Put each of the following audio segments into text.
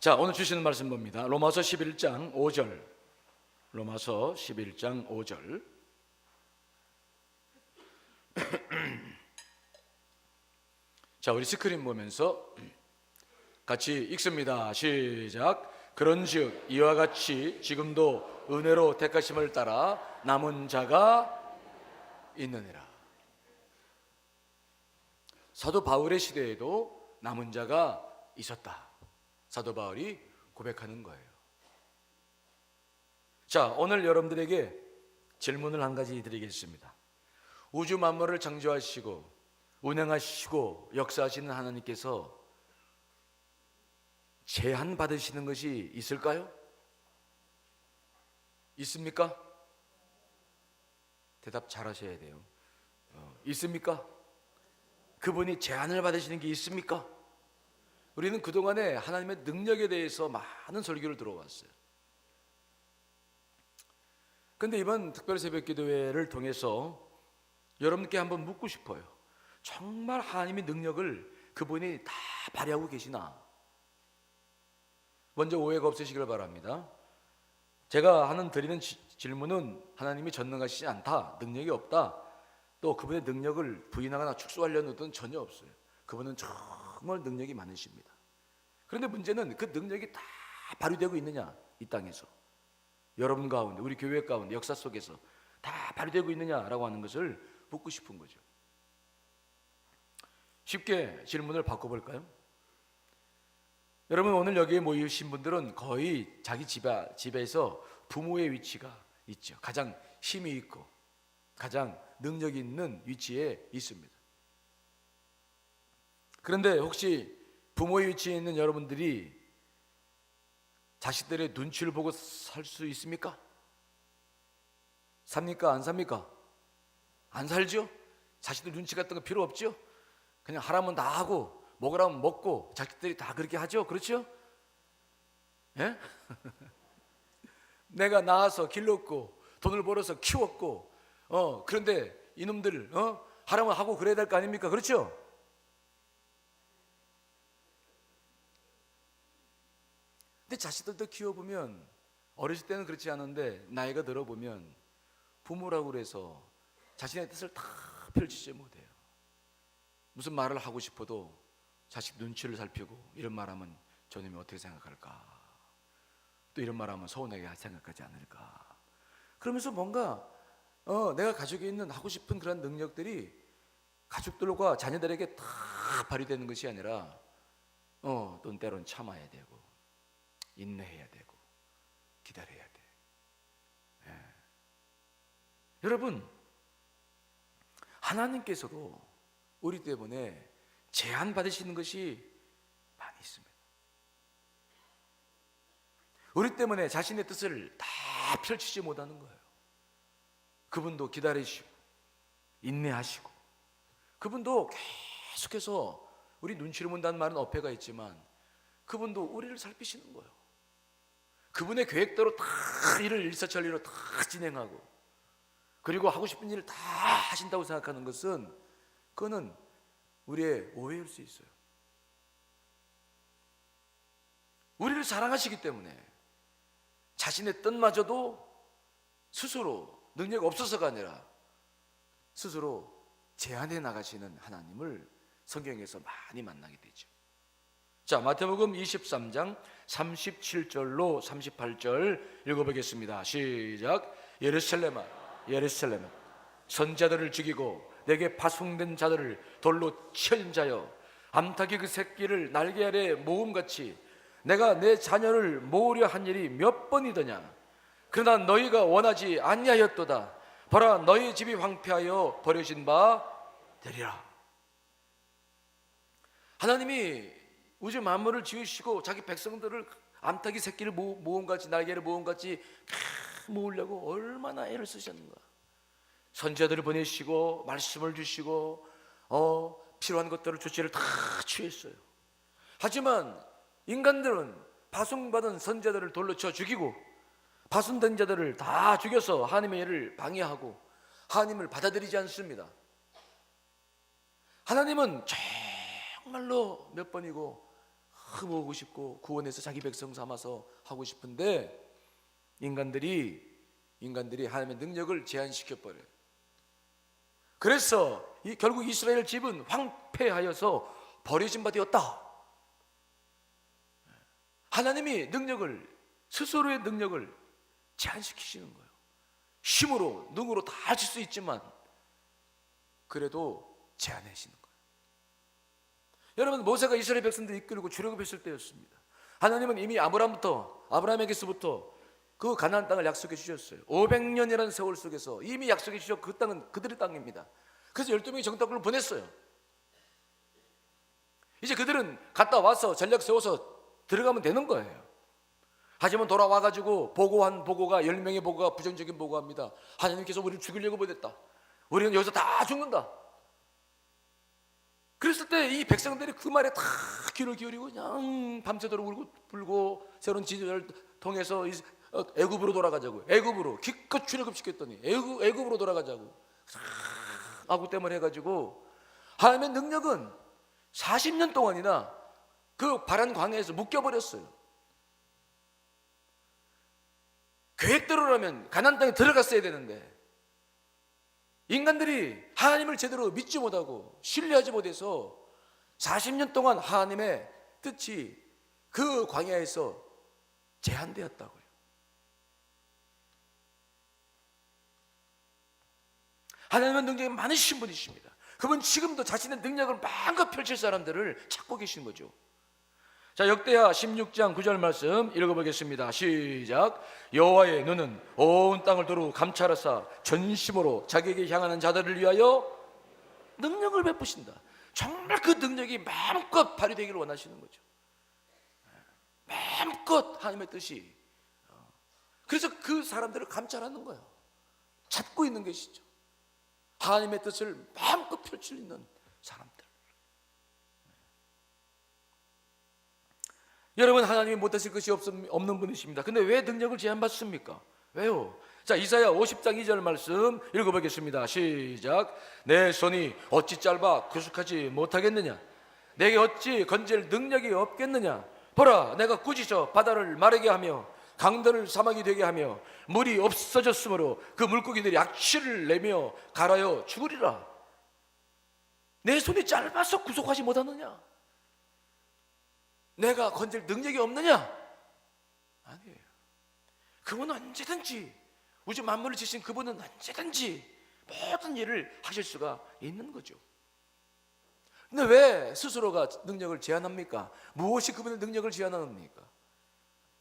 자, 오늘 주시는 말씀 봅니다. 로마서 11장 5절. 로마서 11장 5절. 자, 우리 스크린 보면서 같이 읽습니다. 시작. 그런즉 이와 같이 지금도 은혜로 택하심을 따라 남은 자가 있느니라. 사도 바울의 시대에도 남은 자가 있었다. 사도 바울이 고백하는 거예요. 자, 오늘 여러분들에게 질문을 한 가지 드리겠습니다. 우주 만물을 창조하시고 운행하시고 역사하시는 하나님께서 제한 받으시는 것이 있을까요? 있습니까? 대답 잘 하셔야 돼요. 있습니까? 그분이 제한을 받으시는 게 있습니까? 우리는 그동안에 하나님의 능력에 대해서 많은 설교를 들어왔어요. 그런데 이번 특별 새벽 기도회를 통해서 여러분께 한번 묻고 싶어요. 정말 하나님의 능력을 그분이 다 발휘하고 계시나? 먼저 오해가 없으시길 바랍니다. 제가 드리는 질문은 하나님이 전능하시지 않다, 능력이 없다, 또 그분의 능력을 부인하거나 축소하려는 의도는 전혀 없어요. 그분은 정말 능력이 많으십니다. 그런데 문제는 그 능력이 다 발휘되고 있느냐, 이 땅에서 여러분 가운데, 우리 교회 가운데, 역사 속에서 다 발휘되고 있느냐라고 하는 것을 묻고 싶은 거죠. 쉽게 질문을 바꿔볼까요? 여러분, 오늘 여기에 모이신 분들은 거의 자기 집에서 부모의 위치가 있죠. 가장 힘이 있고 가장 능력이 있는 위치에 있습니다. 그런데 혹시 부모의 위치에 있는 여러분들이 자식들의 눈치를 보고 살 수 있습니까? 삽니까? 안 삽니까? 안 살죠? 자식들 눈치 같은 거 필요 없죠? 그냥 하라면 다 하고 먹으라면 먹고 자식들이 다 그렇게 하죠? 그렇죠? 예? 내가 낳아서 길렀고 돈을 벌어서 키웠고 그런데 이놈들 하라면 하고 그래야 될 거 아닙니까? 그렇죠? 근데 자식들도 키워보면 어렸을 때는 그렇지 않은데 나이가 들어보면 부모라고 그래서 자신의 뜻을 다 펼치지 못해요. 무슨 말을 하고 싶어도 자식 눈치를 살피고 이런 말하면 저놈이 어떻게 생각할까, 또 이런 말하면 서운하게 생각하지 않을까, 그러면서 뭔가 내가 가지고 있는 하고 싶은 그런 능력들이 가족들과 자녀들에게 다 발휘되는 것이 아니라 또 때로는 참아야 되고 인내해야 되고 기다려야 돼. 예. 여러분, 하나님께서도 우리 때문에 제한 받으시는 것이 많이 있습니다. 우리 때문에 자신의 뜻을 다 펼치지 못하는 거예요. 그분도 기다리시고 인내하시고, 그분도 계속해서 우리 눈치를 본다는 말은 어폐가 있지만 그분도 우리를 살피시는 거예요. 그분의 계획대로 다 일을 일사천리로 다 진행하고, 그리고 하고 싶은 일을 다 하신다고 생각하는 것은 그거는 우리의 오해일 수 있어요. 우리를 사랑하시기 때문에 자신의 뜻마저도 스스로 능력이 없어서가 아니라 스스로 제한해 나가시는 하나님을 성경에서 많이 만나게 되죠. 자, 마태복음 23장 37절로 38절 읽어보겠습니다. 시작. 예루살렘아, 예루살렘아, 선자들을 죽이고 내게 파송된 자들을 돌로 치는 자여, 암탉이 그 새끼를 날개 아래 모음같이 내가 내 자녀를 모으려 한 일이 몇 번이더냐. 그러나 너희가 원하지 아니하였도다. 보라, 너희 집이 황폐하여 버려진 바 되리라. 하나님이 우주 만물을 지으시고 자기 백성들을 암탉이 새끼를 모음같이, 날개를 모음같이 모으려고 얼마나 애를 쓰셨는가. 선지자들을 보내시고 말씀을 주시고 필요한 것들을 조치를 다 취했어요. 하지만 인간들은 파송받은 선지자들을 돌로 쳐 죽이고 파송된 자들을 다 죽여서 하나님의 일을 방해하고 하나님을 받아들이지 않습니다. 하나님은 정말로 몇 번이고 모으고 싶고 구원해서 자기 백성 삼아서 하고 싶은데 인간들이 하나님의 능력을 제한시켜 버려요. 그래서 결국 이스라엘 집은 황폐하여서 버려진 바 되었다. 하나님이 스스로의 능력을 제한시키시는 거예요. 힘으로 능으로 다 하실 수 있지만 그래도 제한하시는 거예요. 여러분, 모세가 이스라엘 백성들 이끌고 출애굽했을 때였습니다. 하나님은 이미 아브라함에게서부터 그 가나안 땅을 약속해 주셨어요. 500년이라는 세월 속에서 이미 약속해 주셨고 그 땅은 그들의 땅입니다. 그래서 12명의 정탐꾼을 보냈어요. 이제 그들은 갔다 와서 전략 세워서 들어가면 되는 거예요. 하지만 돌아와가지고 보고가 10명의 보고가 부정적인 보고합니다. 하나님께서 우리를 죽이려고 보냈다. 우리는 여기서 다 죽는다. 그랬을 때 이 백성들이 그 말에 다 귀를 기울이고 그냥 밤새도록 울고 새로운 지도자를 통해서 애굽으로 돌아가자고, 애굽으로 기껏 출애굽시켰더니 애굽으로 돌아가자고 아구 때문에 해가지고 하나님의 능력은 40년 동안이나 그 바란 광야에서 묶여버렸어요. 계획대로라면 가나안 땅에 들어갔어야 되는데 인간들이 하나님을 제대로 믿지 못하고 신뢰하지 못해서 40년 동안 하나님의 뜻이 그 광야에서 제한되었다고요. 하나님의 능력이 많으신 분이십니다. 그분 지금도 자신의 능력을 마음껏 펼칠 사람들을 찾고 계신 거죠. 자, 역대하 16장 9절 말씀 읽어보겠습니다. 시작. 여호와의 눈은 온 땅을 두루 감찰하사 전심으로 자기에게 향하는 자들을 위하여 능력을 베푸신다. 정말 그 능력이 마음껏 발휘되기를 원하시는 거죠. 마음껏 하나님의 뜻이. 그래서 그 사람들을 감찰하는 거예요. 찾고 있는 것이죠. 하나님의 뜻을 마음껏 펼칠 수 있는 사람들. 여러분, 하나님이 못하실 것이 없는 분이십니다. 근데 왜 능력을 제한받습니까? 왜요? 자, 이사야 50장 2절 말씀 읽어보겠습니다. 시작. 내 손이 어찌 짧아 구속하지 못하겠느냐? 내게 어찌 건질 능력이 없겠느냐? 보라, 내가 꾸짖어 바다를 마르게 하며 강들을 사막이 되게 하며 물이 없어졌으므로 그 물고기들이 악취를 내며 갈아여 죽으리라. 내 손이 짧아서 구속하지 못하느냐? 내가 건질 능력이 없느냐? 아니에요. 그분은 언제든지, 우주 만물을 지신 그분은 언제든지 모든 일을 하실 수가 있는 거죠. 근데 왜 스스로가 능력을 제한합니까? 무엇이 그분의 능력을 제한합니까?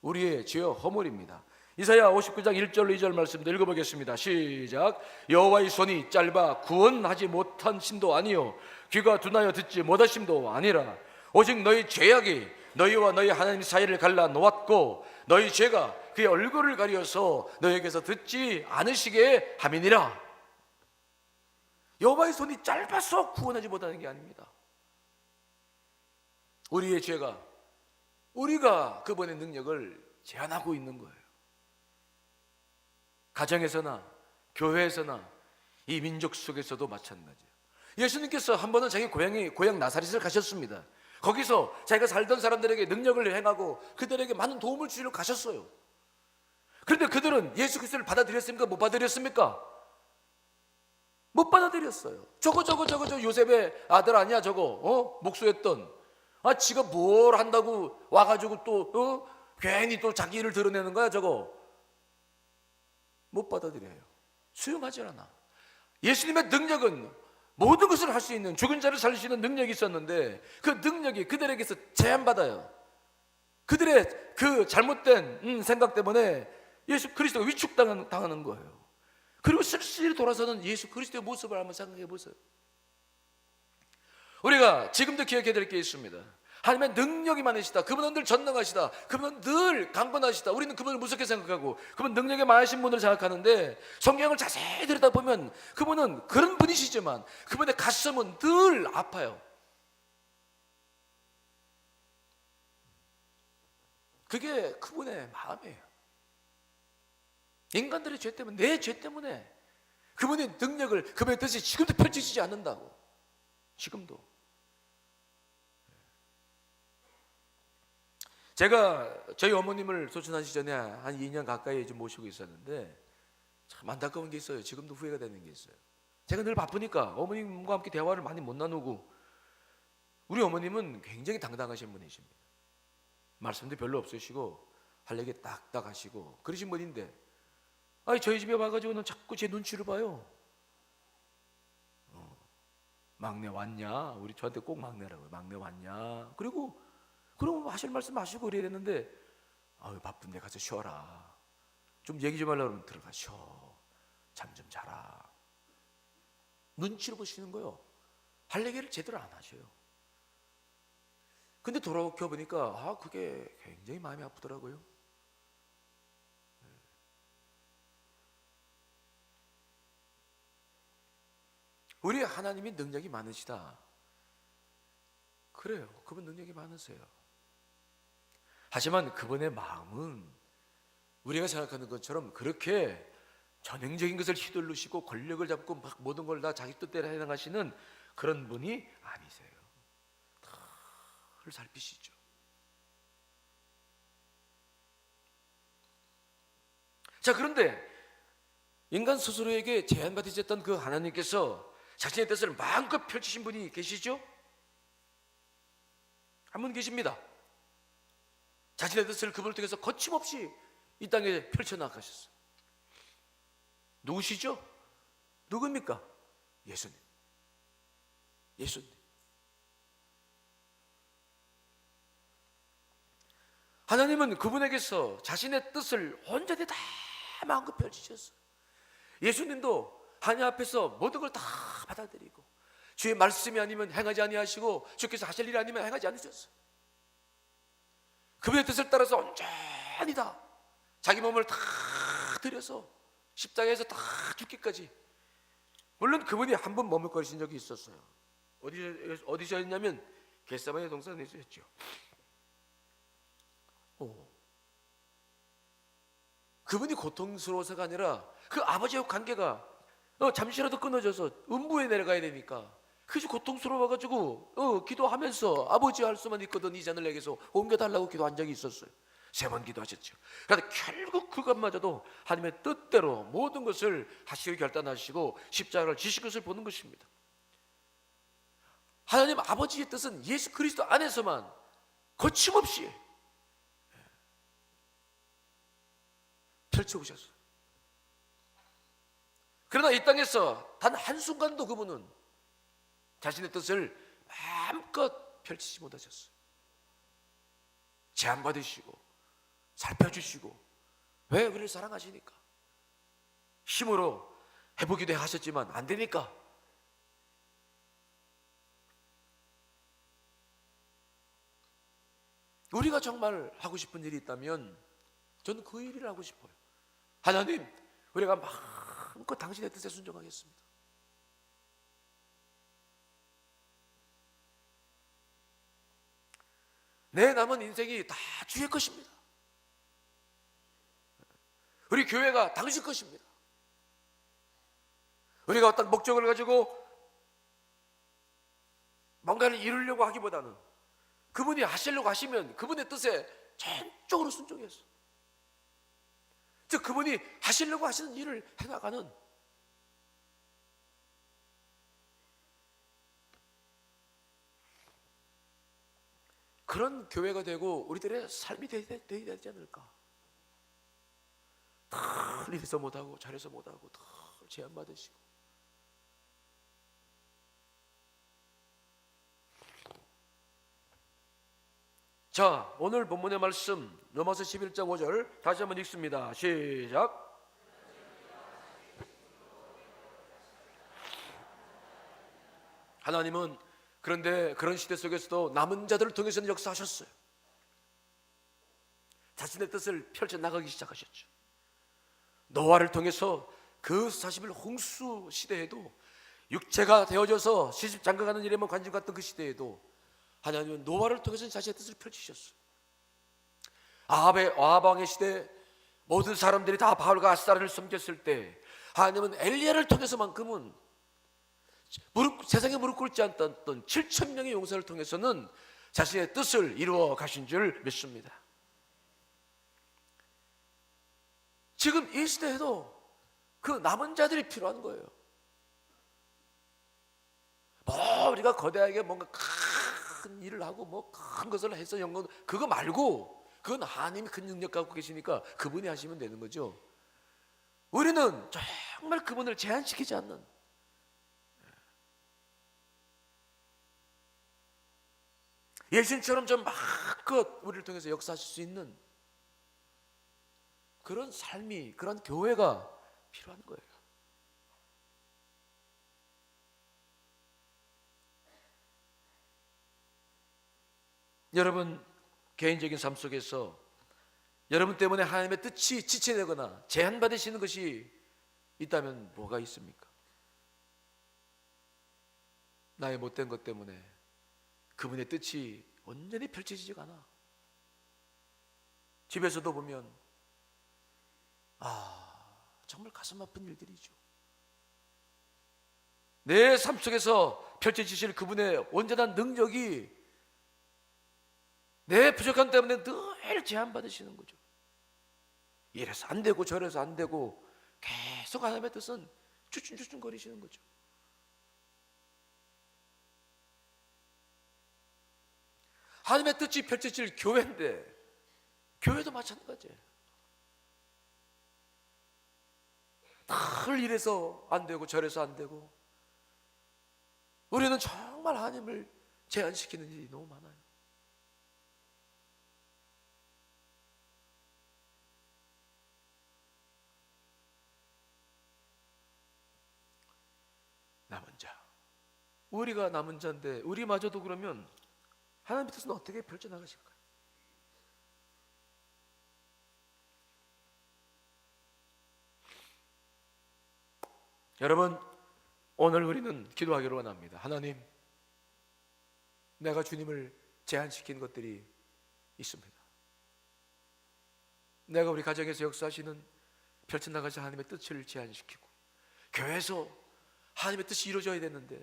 우리의 죄와 허물입니다. 이사야 59장 1절 2절 말씀도 읽어보겠습니다. 시작. 여호와의 손이 짧아 구원하지 못한 심도 아니요 귀가 둔하여 듣지 못하심도 아니라 오직 너희 죄악이 너희와 너희 하나님 사이를 갈라 놓았고 너희 죄가 그의 얼굴을 가려서 너희에게서 듣지 않으시게 함이니라. 여호와의 손이 짧아서 구원하지 못하는 게 아닙니다. 우리의 죄가, 우리가 그분의 능력을 제한하고 있는 거예요. 가정에서나 교회에서나 이 민족 속에서도 마찬가지예요. 예수님께서 한 번은 자기 고향 나사렛을 가셨습니다. 거기서 자기가 살던 사람들에게 능력을 행하고 그들에게 많은 도움을 주려고 가셨어요. 그런데 그들은 예수 그리스도를 받아들였습니까? 못 받아들였습니까? 못 받아들였어요. 저거 요셉의 아들 아니야 저거? 목수했던. 지가 뭘 한다고 와가지고 또 괜히 또 자기 일을 드러내는 거야 저거. 못 받아들여요. 수용하지 않아. 예수님의 능력은 모든 것을 할 수 있는, 죽은 자를 살릴 수 있는 능력이 있었는데 그 능력이 그들에게서 제한받아요. 그들의 그 잘못된 생각 때문에 예수 그리스도가 위축당하는 거예요. 그리고 쓸쓸히 돌아서는 예수 그리스도의 모습을 한번 생각해 보세요. 우리가 지금도 기억해야 될 게 있습니다. 하나님의 능력이 많으시다. 그분은 늘 전능하시다. 그분은 늘 강건하시다. 우리는 그분을 무섭게 생각하고 그분 능력이 많으신 분을 생각하는데 성경을 자세히 들여다보면 그분은 그런 분이시지만 그분의 가슴은 늘 아파요. 그게 그분의 마음이에요. 인간들의 죄 때문에, 내 죄 때문에 그분의 능력을, 그분의 뜻이 지금도 펼치지 않는다고. 지금도. 제가 저희 어머님을 소천하시기 전에 한 2년 가까이 좀 모시고 있었는데 참 안타까운 게 있어요. 지금도 후회가 되는 게 있어요. 제가 늘 바쁘니까 어머님과 함께 대화를 많이 못 나누고, 우리 어머님은 굉장히 당당하신 분이십니다. 말씀도 별로 없으시고 할 얘기 딱딱 하시고 그러신 분인데, 아니 저희 집에 와가지고는 자꾸 제 눈치를 봐요. 막내 왔냐? 우리 저한테 꼭 막내라고요. 막내 왔냐? 그리고 그럼 하실 말씀 하시고 그래야 되는데, 아유 바쁜데 가서 쉬어라. 좀 얘기 좀 하려고 그러면 들어가 쉬어. 잠 좀 자라. 눈치를 보시는 거예요. 할 얘기를 제대로 안 하셔요. 근데 돌아오켜 보니까 그게 굉장히 마음이 아프더라고요. 우리 하나님이 능력이 많으시다. 그래요. 그분 능력이 많으세요. 하지만 그분의 마음은 우리가 생각하는 것처럼 그렇게 전형적인 것을 휘둘르시고 권력을 잡고 막 모든 걸 다 자기 뜻대로 해나가시는 그런 분이 아니세요. 늘 살피시죠. 자, 그런데 인간 스스로에게 제한받으셨던 그 하나님께서 자신의 뜻을 마음껏 펼치신 분이 계시죠? 한 분 계십니다. 자신의 뜻을 그분을 통해서 거침없이 이 땅에 펼쳐나가셨어요. 누구시죠? 누굽니까? 예수님. 예수님. 하나님은 그분에게서 자신의 뜻을 온전히 다 마음껏 펼치셨어요. 예수님도 하나님 앞에서 모든 걸 다 받아들이고, 주의 말씀이 아니면 행하지 아니하시고 주께서 하실 일이 아니면 행하지 않으셨어요. 그분의 뜻을 따라서 온전히 다 자기 몸을 다 들여서 십자가에서 다 죽기까지. 물론 그분이 한 번 머뭇거리신 적이 있었어요. 어디서였냐면 겟세마네 동산에서였죠. 그분이 고통스러워서가 아니라 그 아버지와 관계가 잠시라도 끊어져서 음부에 내려가야 되니까 그것이 고통스러워가지고 기도하면서 아버지 할 수만 있거든 이 잔을 내게서 옮겨달라고 기도한 적이 있었어요. 3번 기도하셨죠. 그런데 결국 그것마저도 하나님의 뜻대로 모든 것을 하시기로 결단하시고 십자가를 지실 것을 보는 것입니다. 하나님 아버지의 뜻은 예수 그리스도 안에서만 거침없이 펼쳐보셨어요. 그러나 이 땅에서 단 한순간도 그분은 자신의 뜻을 마음껏 펼치지 못하셨어요. 제한받으시고 살펴주시고, 왜 우리를 사랑하시니까. 힘으로 해보기도 하셨지만 안 되니까. 우리가 정말 하고 싶은 일이 있다면 저는 그 일을 하고 싶어요. 하나님, 우리가 마음껏 당신의 뜻에 순종하겠습니다. 내 남은 인생이 다 주의 것입니다. 우리 교회가 당신 것입니다. 우리가 어떤 목적을 가지고 뭔가를 이루려고 하기보다는 그분이 하시려고 하시면 그분의 뜻에 전적으로 순종해서, 즉 그분이 하시려고 하시는 일을 해나가는 그런 교회가 되고 우리들의 삶이 되어야 되지 않을까. 늘 이래서 못하고 저래서 못하고 늘 제한받으시고. 자, 오늘 본문의 말씀 로마서 11장 5절 다시 한번 읽습니다. 시작. 하나님은 그런데 그런 시대 속에서도 남은 자들을 통해서는 역사하셨어요. 자신의 뜻을 펼쳐나가기 시작하셨죠. 노아를 통해서 그 40일 홍수 시대에도, 육체가 되어져서 시집 장가가는 일에만 관심 갖던 그 시대에도 하나님은 노아를 통해서 자신의 뜻을 펼치셨어요. 아합의 왕의 시대 모든 사람들이 다 바울과 아사를 섬겼을 때 하나님은 엘리야를 통해서만큼은 세상에 무릎 꿇지 않았던 7,000명의 용사를 통해서는 자신의 뜻을 이루어 가신 줄 믿습니다. 지금 이 시대에도 그 남은 자들이 필요한 거예요. 뭐 우리가 거대하게 뭔가 큰 일을 하고 뭐 큰 것을 해서 영광, 그거 말고, 그건 하나님이 큰 능력 갖고 계시니까 그분이 하시면 되는 거죠. 우리는 정말 그분을 제한시키지 않는, 예수님처럼 좀 마음껏 우리를 통해서 역사하실 수 있는 그런 삶이, 그런 교회가 필요한 거예요. 여러분 개인적인 삶 속에서 여러분 때문에 하나님의 뜻이 지체되거나 제한받으시는 것이 있다면 뭐가 있습니까? 나의 못된 것 때문에 그분의 뜻이 온전히 펼쳐지지가 않아. 집에서도 보면 정말 가슴 아픈 일들이죠. 내 삶 속에서 펼쳐지실 그분의 온전한 능력이 내 부족함 때문에 늘 제한받으시는 거죠. 이래서 안 되고 저래서 안 되고 계속 하나님의 뜻은 추춘추춘거리시는 거죠. 하나님의 뜻이 펼쳐질 교회인데, 교회도 마찬가지예요. 늘 이래서 안 되고 저래서 안 되고, 우리는 정말 하나님을 제한시키는 일이 너무 많아요. 남은 자, 우리가 남은 자인데 우리마저도 그러면 하나님의 뜻은 어떻게 펼쳐나가실까요? 여러분, 오늘 우리는 기도하기로 원합니다. 하나님, 내가 주님을 제한시킨 것들이 있습니다. 내가 우리 가정에서 역사하시는 펼쳐나가신 하나님의 뜻을 제한시키고, 교회에서 하나님의 뜻이 이루어져야 되는데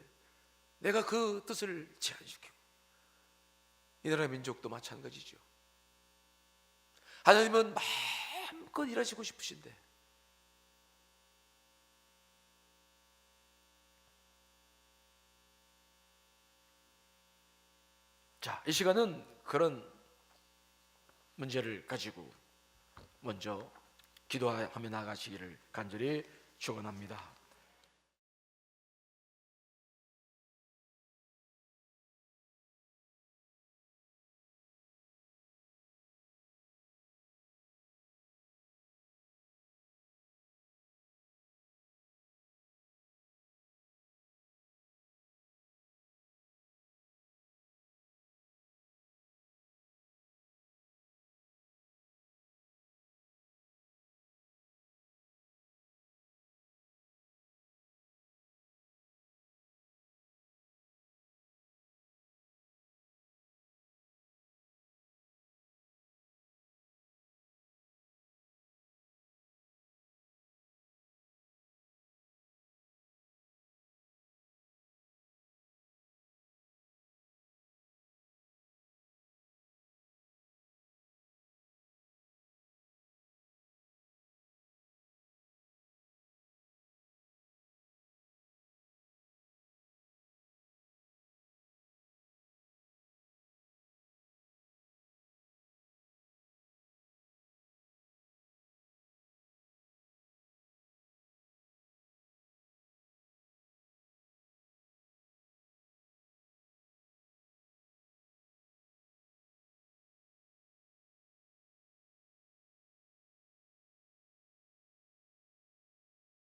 내가 그 뜻을 제한시키고, 이 나라 민족도 마찬가지죠. 하나님은 마음껏 일하시고 싶으신데 자, 이 시간은 그런 문제를 가지고 먼저 기도하며 나가시기를 간절히 축원합니다.